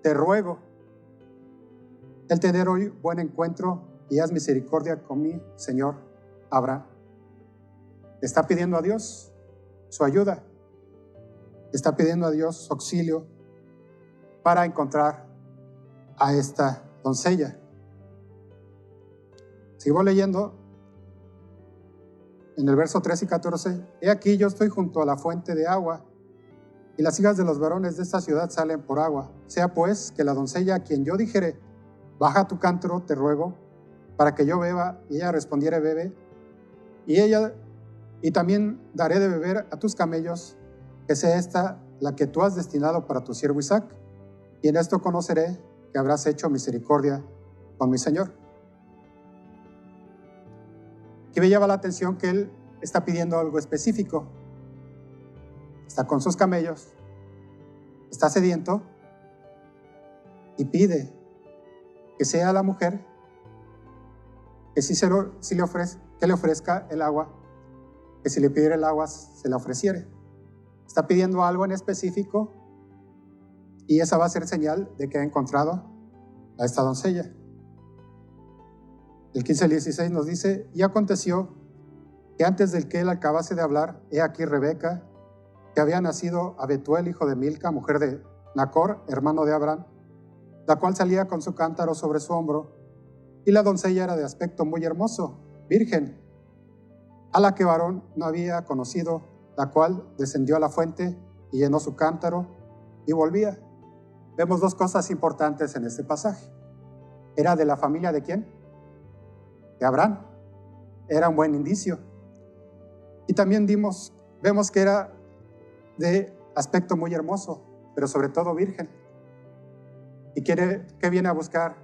te ruego el tener hoy buen encuentro y haz misericordia con mi señor Abraham. Está pidiendo a Dios su ayuda, está pidiendo a Dios su auxilio para encontrar a esta doncella. Sigo leyendo en el verso 13 y 14. He aquí yo estoy junto a la fuente de agua, y las hijas de los varones de esta ciudad salen por agua. Sea pues que la doncella a quien yo dijere: baja tu cántaro, te ruego, para que yo beba, y ella respondiere: bebe, y también daré de beber a tus camellos, que sea esta la que tú has destinado para tu siervo Isaac, y en esto conoceré que habrás hecho misericordia con mi señor. Aquí me llama la atención que él está pidiendo algo específico. Está con sus camellos, está sediento y pide que sea la mujer que que le ofrezca el agua, que si le pidiera el agua se la ofreciere. Está pidiendo algo en específico y esa va a ser señal de que ha encontrado a esta doncella. El 15 al 16 nos dice: y aconteció que antes del que él acabase de hablar, he aquí Rebeca, que había nacido a Betuel, hijo de Milca, mujer de Nacor, hermano de Abraham, la cual salía con su cántaro sobre su hombro, y la doncella era de aspecto muy hermoso, virgen, a la que varón no había conocido, la cual descendió a la fuente y llenó su cántaro y volvía. Vemos dos cosas importantes en este pasaje. ¿Era de la familia de quién? De Abraham. Era un buen indicio. Y también vemos que era de aspecto muy hermoso, pero sobre todo virgen. ¿Y qué viene a buscar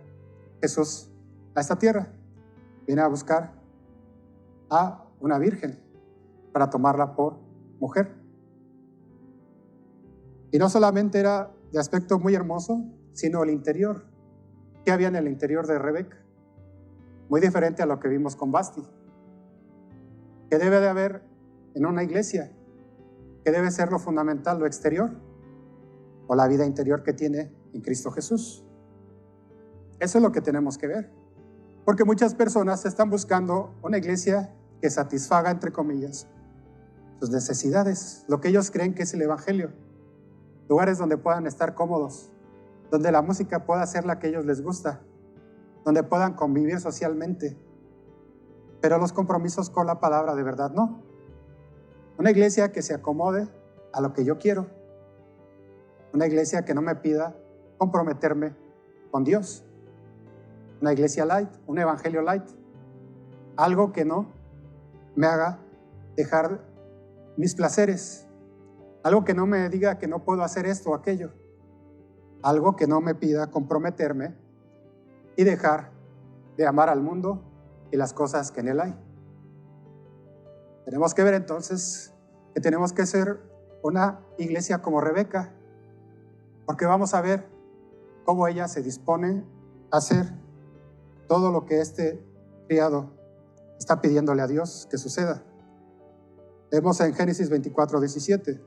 Jesús a esta tierra? Viene a buscar a una virgen para tomarla por mujer. Y no solamente era de aspecto muy hermoso, sino el interior. ¿Qué había en el interior de Rebeca? Muy diferente a lo que vimos con Basti. ¿Qué debe de haber en una iglesia? ¿Qué debe ser lo fundamental, lo exterior? ¿O la vida interior que tiene en Cristo Jesús? Eso es lo que tenemos que ver. Porque muchas personas están buscando una iglesia que satisfaga, entre comillas, sus necesidades, lo que ellos creen que es el evangelio. Lugares donde puedan estar cómodos, donde la música pueda ser la que a ellos les gusta, donde puedan convivir socialmente. Pero los compromisos con la palabra de verdad no. Una iglesia que se acomode a lo que yo quiero. Una iglesia que no me pida comprometerme con Dios. Una iglesia light, un evangelio light. Algo que no me haga dejar mis placeres. Algo que no me diga que no puedo hacer esto o aquello. Algo que no me pida comprometerme y dejar de amar al mundo y las cosas que en él hay. Tenemos que ver entonces que tenemos que ser una iglesia como Rebeca, porque vamos a ver cómo ella se dispone a hacer todo lo que este criado está pidiéndole a Dios que suceda. Vemos en Génesis 24:17.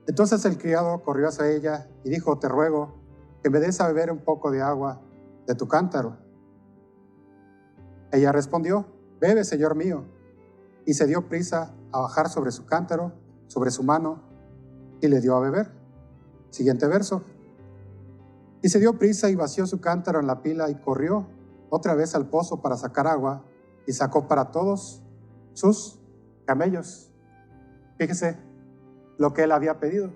Entonces el criado corrió hacia ella y dijo: te ruego que me des a beber un poco de agua de tu cántaro. Ella respondió: bebe, señor mío. Y se dio prisa a bajar sobre su cántaro, sobre su mano, y le dio a beber. Siguiente verso. Y se dio prisa y vació su cántaro en la pila y corrió otra vez al pozo para sacar agua, y sacó para todos sus camellos. Fíjese lo que él había pedido.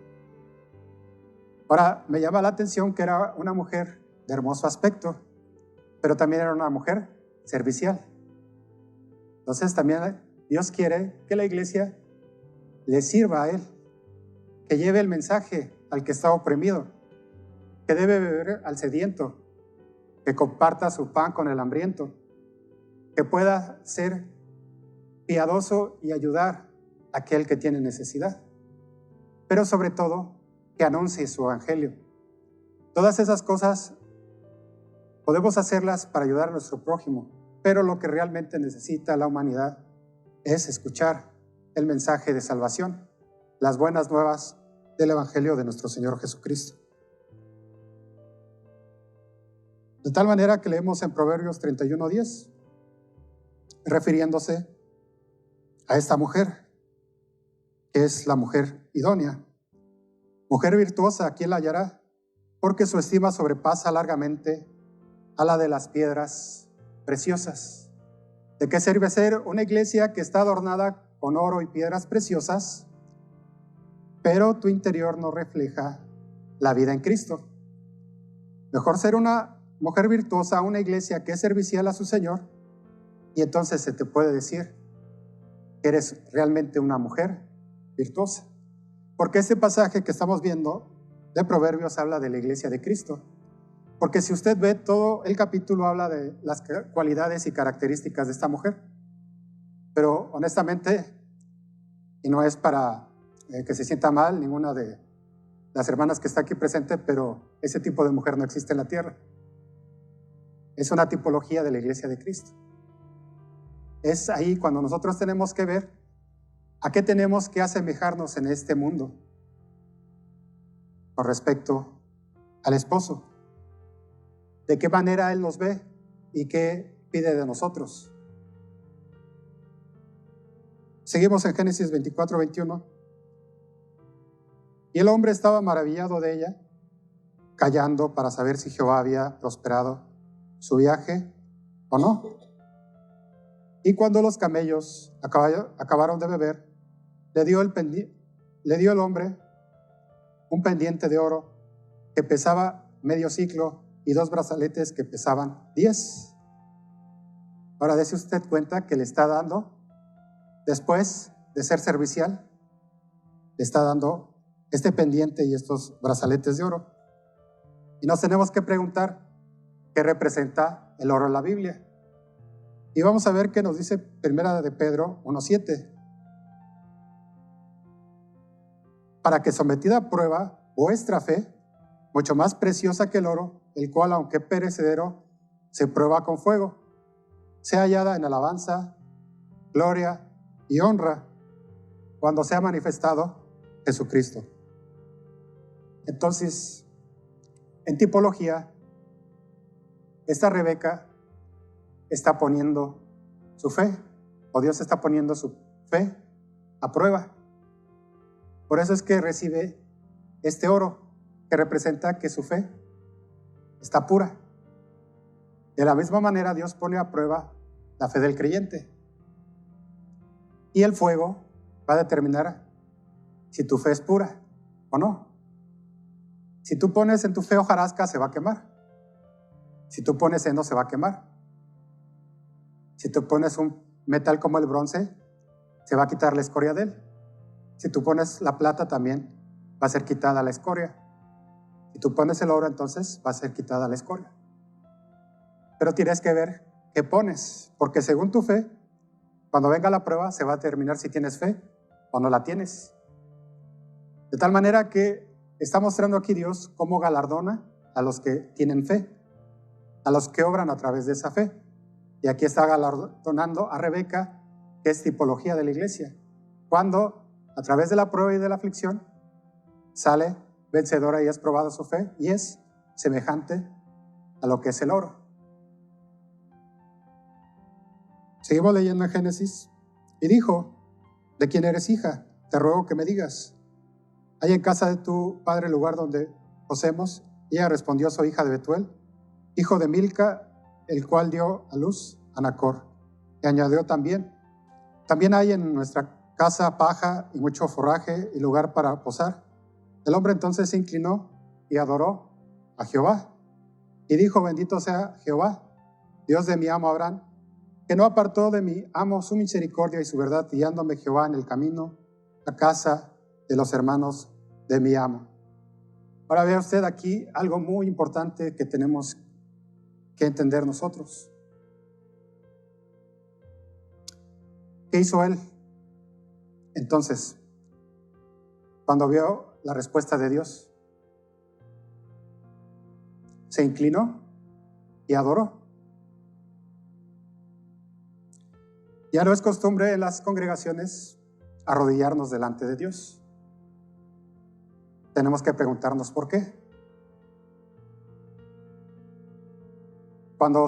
Ahora, me llama la atención que era una mujer de hermoso aspecto, pero también era una mujer servicial. Entonces también Dios quiere que la iglesia le sirva a Él, que lleve el mensaje al que está oprimido, que debe beber al sediento, que comparta su pan con el hambriento, que pueda ser piadoso y ayudar a aquel que tiene necesidad, pero sobre todo que anuncie su evangelio. Todas esas cosas podemos hacerlas para ayudar a nuestro prójimo, pero lo que realmente necesita la humanidad es escuchar el mensaje de salvación, las buenas nuevas del evangelio de nuestro Señor Jesucristo. De tal manera que leemos en Proverbios 31:10, refiriéndose a esta mujer, que es la mujer idónea. Mujer virtuosa, ¿quién la hallará? Porque su estima sobrepasa largamente a la de las piedras preciosas. ¿De qué sirve ser una iglesia que está adornada con oro y piedras preciosas, pero tu interior no refleja la vida en Cristo? Mejor ser una mujer virtuosa, una iglesia que es servicial a su Señor, y entonces se te puede decir que eres realmente una mujer virtuosa. Porque este pasaje que estamos viendo de Proverbios habla de la iglesia de Cristo. Porque si usted ve, todo el capítulo habla de las cualidades y características de esta mujer. Pero honestamente, y no es para que se sienta mal ninguna de las hermanas que está aquí presente, pero ese tipo de mujer no existe en la tierra. Es una tipología de la iglesia de Cristo. Es ahí cuando nosotros tenemos que ver a qué tenemos que asemejarnos en este mundo con respecto al esposo. De qué manera Él nos ve y qué pide de nosotros. Seguimos en Génesis 24:21. Y el hombre estaba maravillado de ella, callando para saber si Jehová había prosperado su viaje o no. Y cuando los camellos acabaron de beber, le dio el hombre un pendiente de oro que pesaba medio siclo y 2 brazaletes que pesaban 10. Ahora dése usted cuenta que le está dando, después de ser servicial, le está dando este pendiente y estos brazaletes de oro. Y nos tenemos que preguntar qué representa el oro en la Biblia. Y vamos a ver qué nos dice Primera de Pedro 1:7. Para que sometida a prueba vuestra fe, mucho más preciosa que el oro, el cual aunque perecedero, se prueba con fuego, sea hallada en alabanza, gloria y honra cuando sea manifestado Jesucristo. Entonces, en tipología, esta Rebeca está poniendo su fe, o Dios está poniendo su fe a prueba. Por eso es que recibe este oro, que representa que su fe está pura. De la misma manera, Dios pone a prueba la fe del creyente. Y el fuego va a determinar si tu fe es pura o no. Si tú pones en tu fe hojarasca, se va a quemar. Si tú pones heno, se va a quemar. Si tú pones un metal como el bronce, se va a quitar la escoria de él. Si tú pones la plata, también va a ser quitada la escoria. Si tú pones el oro, entonces va a ser quitada la escoria. Pero tienes que ver qué pones, porque según tu fe, cuando venga la prueba, se va a determinar si tienes fe o no la tienes. De tal manera que está mostrando aquí Dios cómo galardona a los que tienen fe, a los que obran a través de esa fe. Y aquí está galardonando a Rebeca, que es tipología de la iglesia, cuando a través de la prueba y de la aflicción sale vencedora y es probada su fe y es semejante a lo que es el oro. Seguimos leyendo en Génesis. Y dijo: ¿de quién eres hija? Te ruego que me digas. ¿Hay en casa de tu padre el lugar donde posemos? Y ella respondió: soy hija de Betuel, hijo de Milca, el cual dio a luz a Nacor. Y añadió también hay en nuestra casa paja y mucho forraje y lugar para posar. El hombre entonces se inclinó y adoró a Jehová. Y dijo: bendito sea Jehová, Dios de mi amo Abraham, que no apartó de mi amo su misericordia y su verdad, guiándome Jehová en el camino a casa de los hermanos de mi amo. Ahora vea usted aquí algo muy importante que tenemos que entender nosotros. ¿Qué hizo él? Entonces, cuando vio la respuesta de Dios, se inclinó y adoró. Ya no es costumbre en las congregaciones arrodillarnos delante de Dios. Tenemos que preguntarnos por qué. Cuando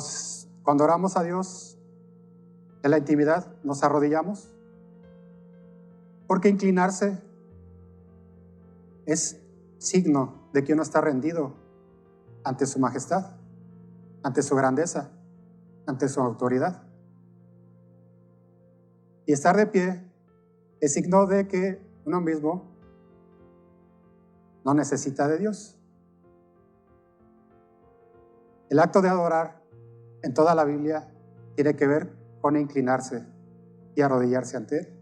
oramos a Dios en la intimidad, nos arrodillamos, porque inclinarse es signo de que uno está rendido ante su majestad, ante su grandeza, ante su autoridad. Y estar de pie es signo de que uno mismo no necesita de Dios. El acto de adorar en toda la Biblia tiene que ver con inclinarse y arrodillarse ante Él.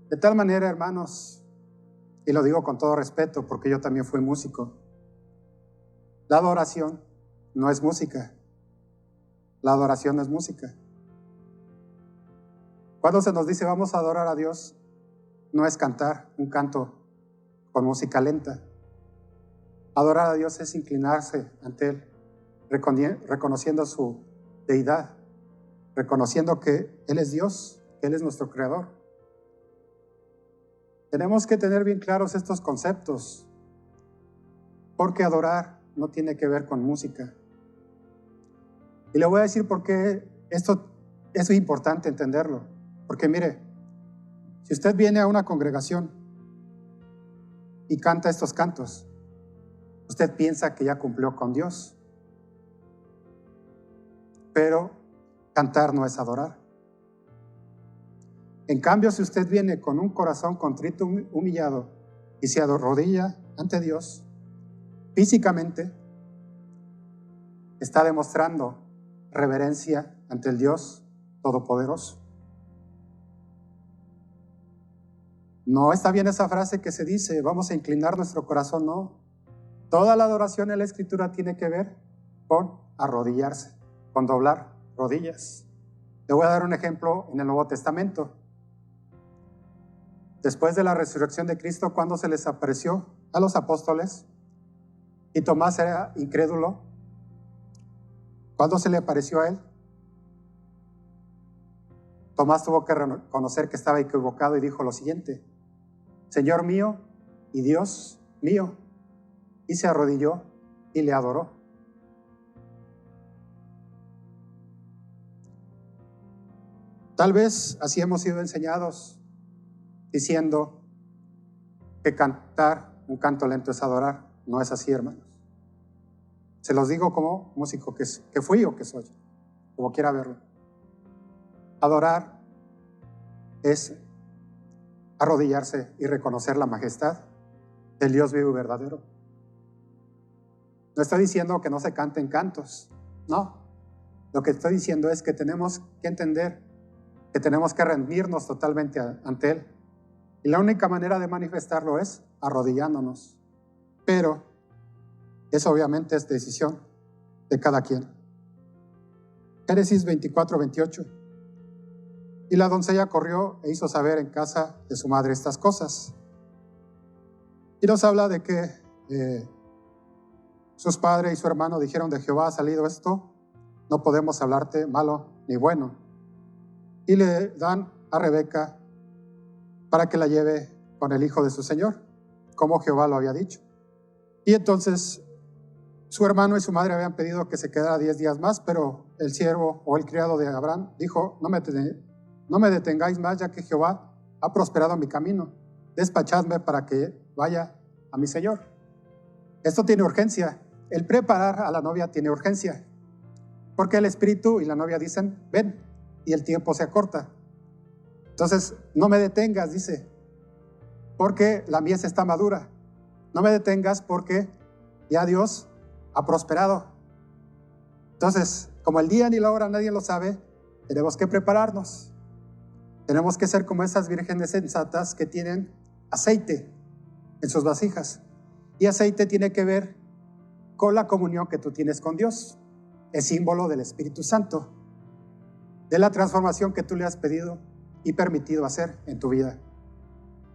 De tal manera, hermanos, y lo digo con todo respeto porque yo también fui músico, la adoración no es música. La adoración no es música. Cuando se nos dice vamos a adorar a Dios, no es cantar un canto con música lenta. Adorar a Dios es inclinarse ante Él, reconociendo su deidad, reconociendo que Él es Dios, que Él es nuestro creador. Tenemos que tener bien claros estos conceptos, porque adorar no tiene que ver con música. Y le voy a decir por qué esto es importante entenderlo. Porque mire, si usted viene a una congregación y canta estos cantos, usted piensa que ya cumplió con Dios. Pero cantar no es adorar. En cambio, si usted viene con un corazón contrito, humillado, y se arrodilla ante Dios, físicamente, está demostrando reverencia ante el Dios Todopoderoso. No está bien esa frase que se dice, vamos a inclinar nuestro corazón, no. Toda la adoración en la Escritura tiene que ver con arrodillarse, con doblar rodillas. Le voy a dar un ejemplo en el Nuevo Testamento. Después de la resurrección de Cristo, cuando se les apareció a los apóstoles, y Tomás era incrédulo, cuando se le apareció a él, Tomás tuvo que reconocer que estaba equivocado y dijo lo siguiente: Señor mío y Dios mío. Y se arrodilló y le adoró. Tal vez así hemos sido enseñados, diciendo que cantar un canto lento es adorar. No es así, hermanos. Se los digo como músico que fui o que soy, como quiera verlo. Adorar es arrodillarse y reconocer la majestad del Dios vivo y verdadero. No estoy diciendo que no se canten cantos, no. Lo que estoy diciendo es que tenemos que entender que tenemos que rendirnos totalmente ante Él. Y la única manera de manifestarlo es arrodillándonos. Pero eso obviamente es decisión de cada quien. Génesis 24-28. Y la doncella corrió e hizo saber en casa de su madre estas cosas. Y nos habla de que sus padres y su hermano dijeron: de Jehová ha salido esto, no podemos hablarte malo ni bueno. Y le dan a Rebeca para que la lleve con el hijo de su señor, como Jehová lo había dicho. Y entonces su hermano y su madre habían pedido que se quedara 10 días más, pero el siervo o el criado de Abraham dijo: no me detengáis más, ya que Jehová ha prosperado mi camino. Despachadme para que vaya a mi señor. Esto tiene urgencia. El preparar a la novia tiene urgencia, porque el espíritu y la novia dicen: ven, y el tiempo se acorta. Entonces, no me detengas, dice, porque la mies está madura. No me detengas porque ya Dios ha prosperado. Entonces, como el día ni la hora nadie lo sabe, tenemos que prepararnos. Tenemos que ser como esas vírgenes sensatas que tienen aceite en sus vasijas. Y aceite tiene que ver con la comunión que tú tienes con Dios. Es símbolo del Espíritu Santo, de la transformación que tú le has pedido y permitido hacer en tu vida.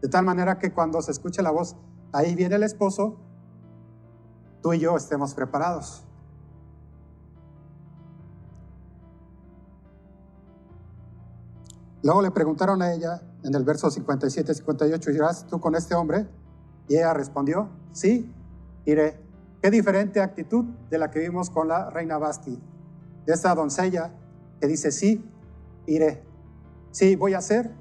De tal manera que cuando se escuche la voz, ahí viene el esposo, tú y yo estemos preparados. Luego le preguntaron a ella en el verso 57-58, ¿irás tú con este hombre? Y ella respondió: sí, iré. Qué diferente actitud de la que vimos con la reina Vasti, de esta doncella que dice: sí, iré. Sí, voy a hacer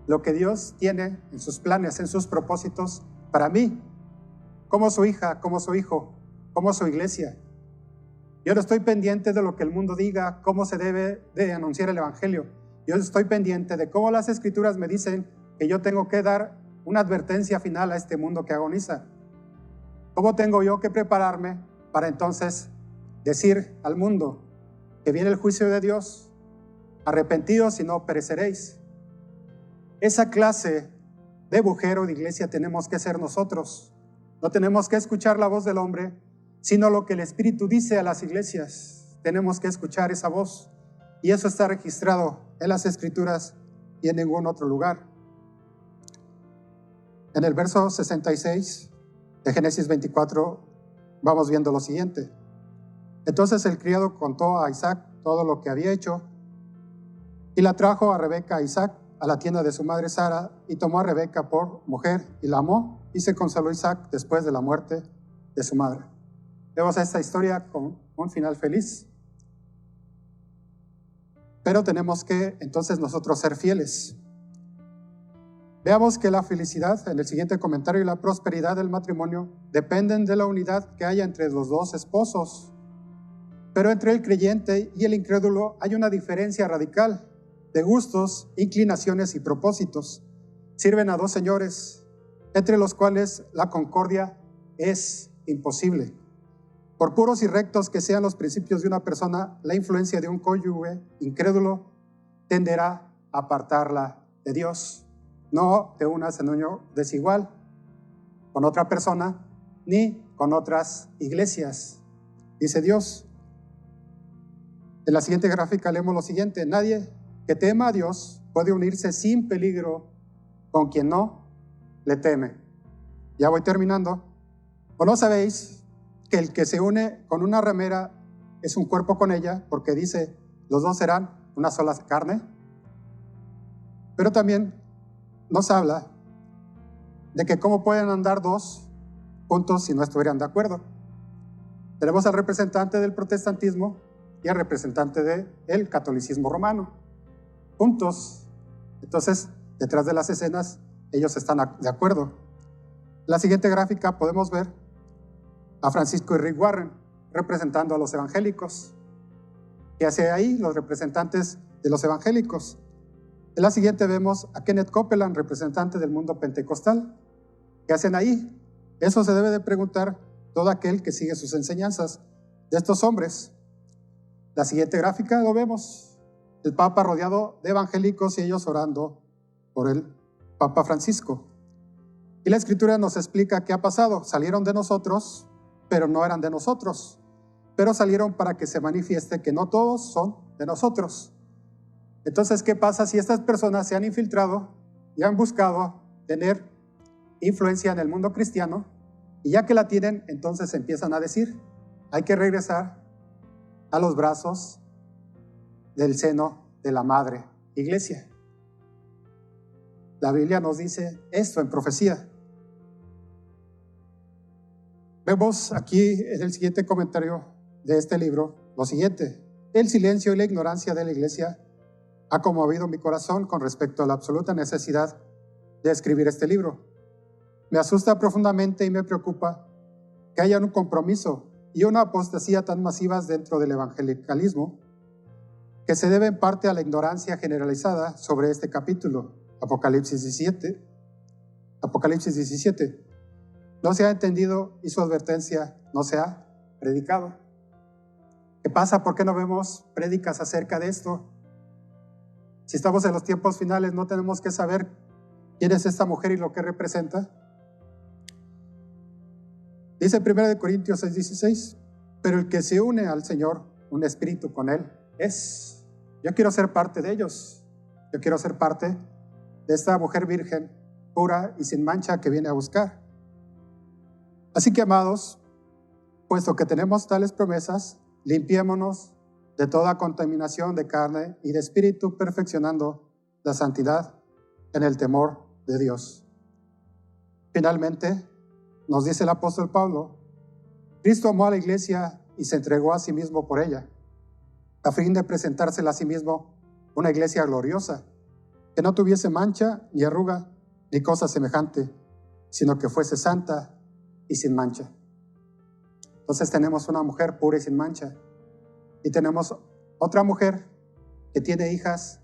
lo que Dios tiene en sus planes, en sus propósitos para mí, como su hija, como su hijo, como su iglesia. Yo no estoy pendiente de lo que el mundo diga, cómo se debe de anunciar el evangelio. Yo estoy pendiente de cómo las escrituras me dicen que yo tengo que dar una advertencia final a este mundo que agoniza. ¿Cómo tengo yo que prepararme para entonces decir al mundo que viene el juicio de Dios? Arrepentidos y no pereceréis. Esa clase de bujero de iglesia tenemos que ser nosotros. No tenemos que escuchar la voz del hombre, sino lo que el Espíritu dice a las iglesias. Tenemos que escuchar esa voz, y eso está registrado en las Escrituras y en ningún otro lugar. En el verso 66 de Génesis 24 vamos viendo lo siguiente. Entonces el criado contó a Isaac todo lo que había hecho, y la trajo a Rebeca a Isaac a la tienda de su madre Sara, y tomó a Rebeca por mujer y la amó, y se consoló Isaac después de la muerte de su madre. Vemos esta historia con un final feliz. Pero tenemos que entonces nosotros ser fieles. Veamos que la felicidad, en el siguiente comentario, y la prosperidad del matrimonio dependen de la unidad que haya entre los dos esposos. Pero entre el creyente y el incrédulo hay una diferencia radical de gustos, inclinaciones y propósitos. Sirven a dos señores, entre los cuales la concordia es imposible. Por puros y rectos que sean los principios de una persona, la influencia de un cónyuge incrédulo tenderá a apartarla de Dios. No te unas en unión desigual con otra persona ni con otras iglesias, dice Dios. En la siguiente gráfica leemos lo siguiente: nadie que tema a Dios puede unirse sin peligro con quien no le teme. Ya voy terminando. ¿O no sabéis que el que se une con una ramera es un cuerpo con ella? Porque dice, los dos serán una sola carne. Pero también nos habla de que cómo pueden andar dos juntos si no estuvieran de acuerdo. Tenemos al representante del protestantismo y al representante del catolicismo romano juntos. Entonces, detrás de las escenas, ellos están de acuerdo. En la siguiente gráfica podemos ver a Francisco y Rick Warren representando a los evangélicos. ¿Qué hace ahí los representantes de los evangélicos? En la siguiente vemos a Kenneth Copeland, representante del mundo pentecostal. ¿Qué hacen ahí? Eso se debe de preguntar todo aquel que sigue sus enseñanzas de estos hombres. La siguiente gráfica lo vemos: el Papa rodeado de evangélicos y ellos orando por el Papa Francisco. Y la Escritura nos explica qué ha pasado. Salieron de nosotros, pero no eran de nosotros. Pero salieron para que se manifieste que no todos son de nosotros. Entonces, ¿qué pasa si estas personas se han infiltrado y han buscado tener influencia en el mundo cristiano? Y ya que la tienen, entonces empiezan a decir, hay que regresar a los brazos del seno de la madre iglesia. La Biblia nos dice esto en profecía. Vemos aquí en el siguiente comentario de este libro lo siguiente: el silencio y la ignorancia de la iglesia ha conmovido mi corazón con respecto a la absoluta necesidad de escribir este libro. Me asusta profundamente y me preocupa que haya un compromiso y una apostasía tan masivas dentro del evangelicalismo que se debe en parte a la ignorancia generalizada sobre este capítulo, Apocalipsis 17. No se ha entendido y su advertencia no se ha predicado. ¿Qué pasa? ¿Por qué no vemos prédicas acerca de esto? Si estamos en los tiempos finales, ¿no tenemos que saber quién es esta mujer y lo que representa? Dice 1 Corintios 6:16, pero el que se une al Señor, un espíritu con Él, es. Yo quiero ser parte de ellos. Yo quiero ser parte de esta mujer virgen, pura y sin mancha que viene a buscar. Así que, amados, puesto que tenemos tales promesas, limpiémonos de toda contaminación de carne y de espíritu, perfeccionando la santidad en el temor de Dios. Finalmente, nos dice el apóstol Pablo, Cristo amó a la iglesia y se entregó a sí mismo por ella, a fin de presentársela a sí mismo una iglesia gloriosa, que no tuviese mancha, ni arruga, ni cosa semejante, sino que fuese santa y sin mancha. Entonces tenemos una mujer pura y sin mancha, y tenemos otra mujer que tiene hijas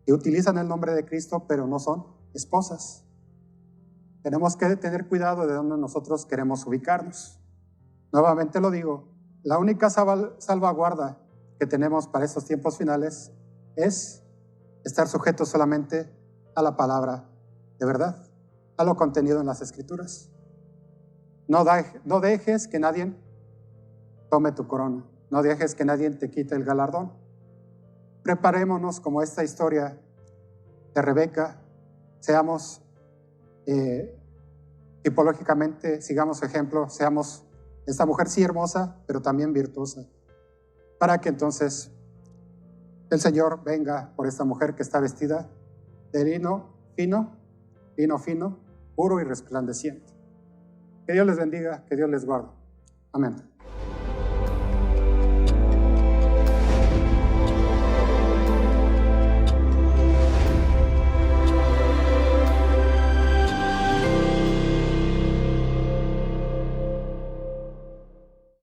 que utilizan el nombre de Cristo, pero no son esposas. Tenemos que tener cuidado de dónde nosotros queremos ubicarnos. Nuevamente lo digo, la única salvaguarda que tenemos para estos tiempos finales es estar sujetos solamente a la palabra de verdad, a lo contenido en las Escrituras. No dejes que nadie tome tu corona, no dejes que nadie te quite el galardón. Preparémonos como esta historia de Rebeca, seamos tipológicamente, sigamos su ejemplo, seamos esta mujer sí hermosa, pero también virtuosa, para que entonces el Señor venga por esta mujer que está vestida de lino fino, puro y resplandeciente. Que Dios les bendiga, que Dios les guarde. Amén.